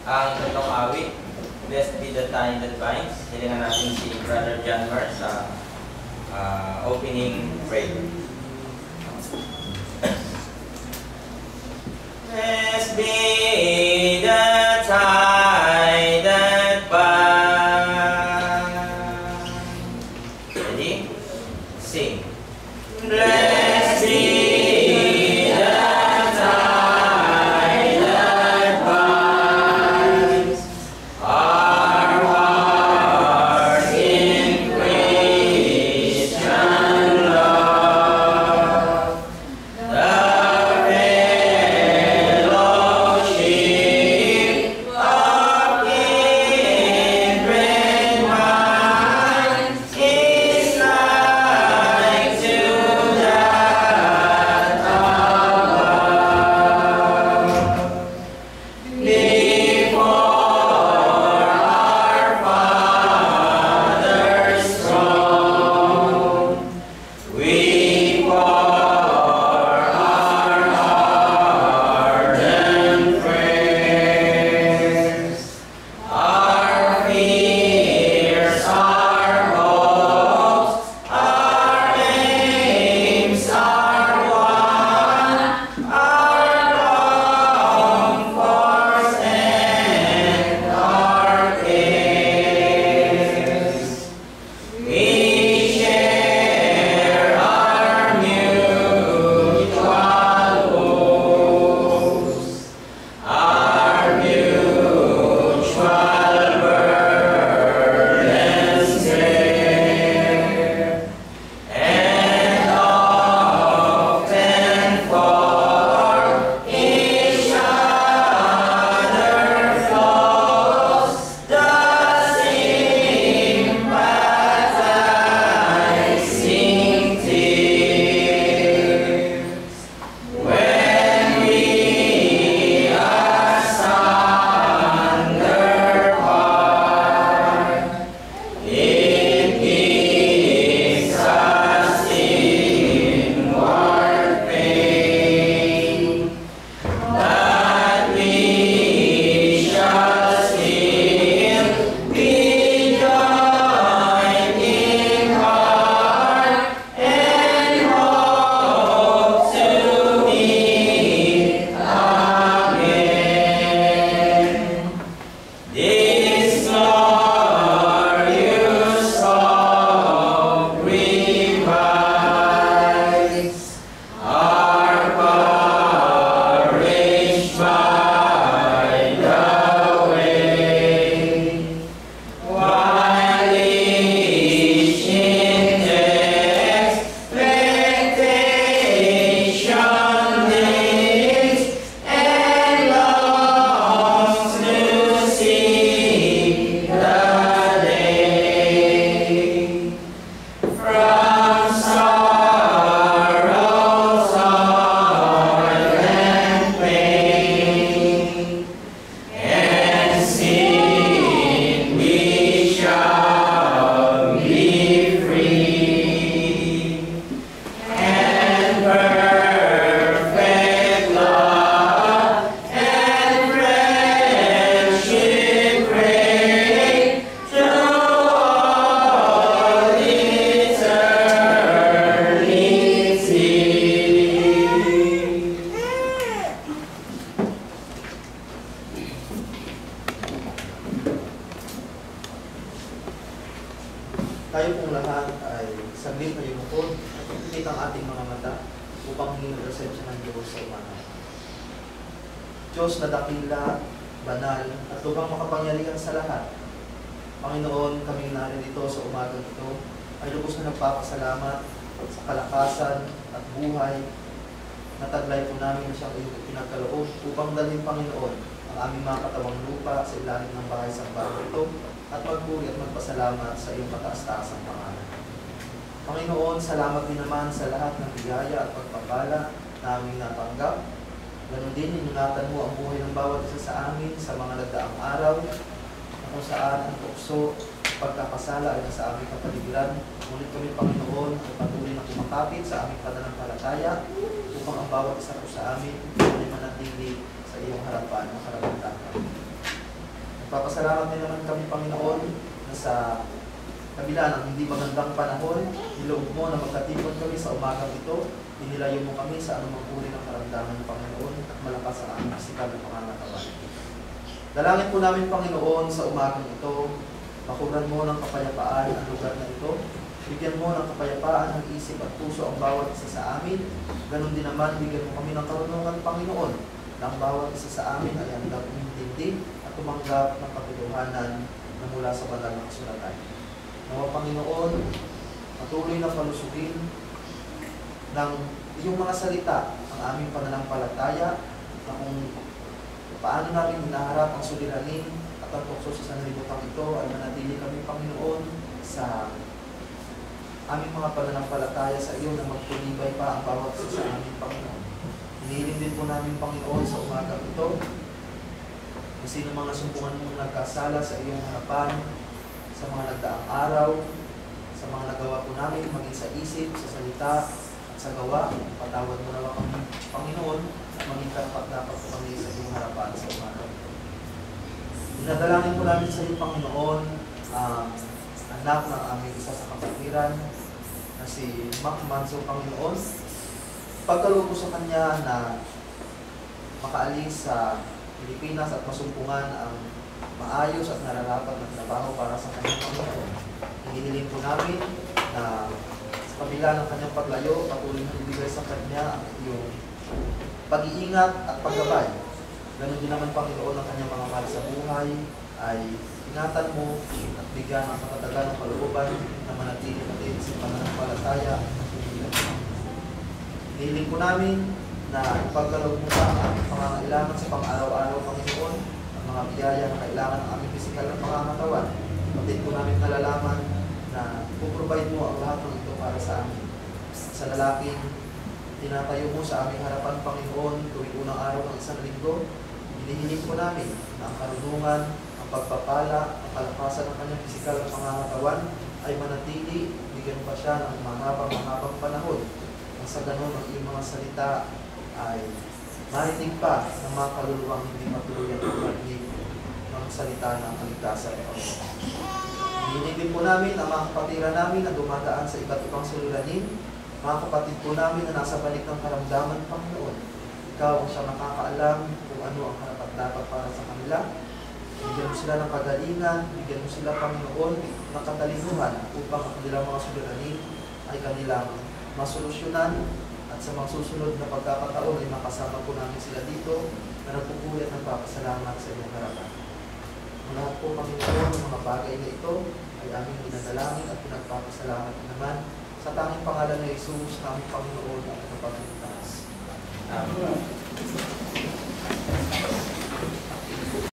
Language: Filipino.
ang tatlong awit. Blessed be the time that binds. Hilingan natin si Brother John Mar sa opening prayer. Blessed be the tie that binds. Ready? Sing. Blessed be the tie that binds our hearts in Christian love. The fellowship of kindred minds is like to that above. Before our Father's throne, we pour our ardent prayers. Our fears, our hopes, our aims are one, our comforts and our cares. We share our mutual woes, our mutual burdens bear, and often for each other flows the sympathizing tears. When we asunder part, it gives us inward pain, but we shall still be joined in heart and hope to meet again. This glorious hope revives our courage by the way, while each in expectation lives and longs to see the day. From sorrow, toil, and pain, and sin we shall be free, and perfect love and friendship reign through all eternity. Tayo pong lahat ay saglit na yumukod at ipinit ang ating mga mata upang hingin ang presensya ng Diyos sa umaga. Diyos na dakila, banal, at lubhang makapangyarihan sa lahat. Panginoon, kami naririto sa umagang ito ay lubos na nagpapasalamat sa kalakasan at buhay na taglay po namin na siyang iyong pinagkaloob upang dalhin, Panginoon, ang aming mga katawang lupa sa ilalim ng bahay sa bago ito at magpuri at magpasalamat sa iyong kataas-taasang pangalan. Panginoon, salamat din naman sa lahat ng biyaya at pagpapala na aming natanggap. Ganon din, iningatan mo ang buhay ng bawat isa sa amin sa mga nagdaang araw na kung saan ang tukso pagkakasala ay nasa aming kapaligiran. Ngunit kami, Panginoon, ay patuloy na kumakapit sa aming pananampalataya upang ang bawat isa po sa amin ay manatili sa iyong harapan na karagdagan. Papasalamat din naman kami, Panginoon, na sa kabila ng hindi magandang panahon, niloob mo na magkatipon kami sa umagang ito, inilayo mo kami sa anumang uri ng karamdaman, Panginoon, at malakas ang aming pisikal na pangangatawan. Dalangin po namin, Panginoon, sa umagang ito, makuran mo ng kapayapaan ang lugar na ito, bigyan mo ng kapayapaan ng isip at puso ang bawat isa sa amin, ganun din naman, bigyan mo kami ng karunungan, Panginoon, na ang bawat isa sa amin ay handang umintindi at tumanggap ng katotohanan na mula sa banal na kasulatan. Nawa, Panginoon, patuloy na palusugin ng iyong mga salita ang aming pananampalataya na kung paano namin hinaharap ang suliranin at ang tukso sa sanlibutang ito ay manatili kami, Panginoon, sa aming mga pananampalataya sa iyo na magtulibay pa ang bawat isa sa aming, Panginoon. Hinihiling din po namin, Panginoon, sa umagang ito kung sino mga sumpungan mong nagkasala sa iyong harapan sa mga nagdaang araw, sa mga nagawa po namin, maging sa isip, sa salita, at sa gawa. Patawad mo naman kami, Panginoon, at maging karapat-dapat po kami sa iyong harapan sa umagang ito. Dinadalangin po namin sa iyo, Panginoon, anak ng aming isa sa kapatiran na si Mac Manso, Panginoon. Pagkaloob sa kanya na makaalis sa Pilipinas at masumpungan ang maayos at nararapat na trabaho para sa kanyang Panginoon. Hinihiling po namin na sa kabila ng kanyang paglayo, patuloy na ibigay sa kanya ang iyong pag-iingat at paggabay. Ganon din naman, Panginoon, ang kanyang mga mahal sa buhay ay ingatan mo at bigyan ng katatagan ng kalooban na manatili natin sa pananampalataya at pagkikilan mo. Hinihiling po namin na ipagkaloob mo pa ang aming pangangailangan sa pang-araw-araw, Panginoon, ang mga biyaya na kailangan ng aming pisikal na pangangatawan. Pati po namin nalalaman na puprovide mo ang lahat ng ito para sa amin. Sa lalaking tinatayo mo sa aming harapan, Panginoon, tuwing unang araw ng isang linggo, hinihiling po namin na ang karunungan, ang pagpapala, ang kalakasan ng kanyang pisikal na pangangatawan ay manatili, bigyan pa siya ng mahabang panahon. Ang sa ganon, ang iyong mga salita ay marinig pa ng mga kaluluwang hindi matuluyan ang marinig ng salita ng kaligtasan ng Panginoon. Hinihiling po namin ang mga kapatiran namin na dumadaan sa iba't ibang suliranin, mga kapatid po namin na nasa balik ng karamdaman, Panginoon. Ikaw ang siya nakakaalam kung ano ang karapat-dapat para sa kanila. Bigyan mo sila ng kagalingan, bigyan mo sila, Panginoon, ng katalinuhan upang ang kanilang mga suliranin ay kanilang masolusyonan at sa mga susunod na pagkakataon ay makasama po namin sila dito na nagpupuyat ng papasalamat sa iyong harapan. Ang lahat po, Panginoon, ng mga bagay na ito ay aming dinadalangin at pinagpapasalamat naman sa tanging pangalan ni Jesus, naming Panginoon at Kapagligtas. Amen.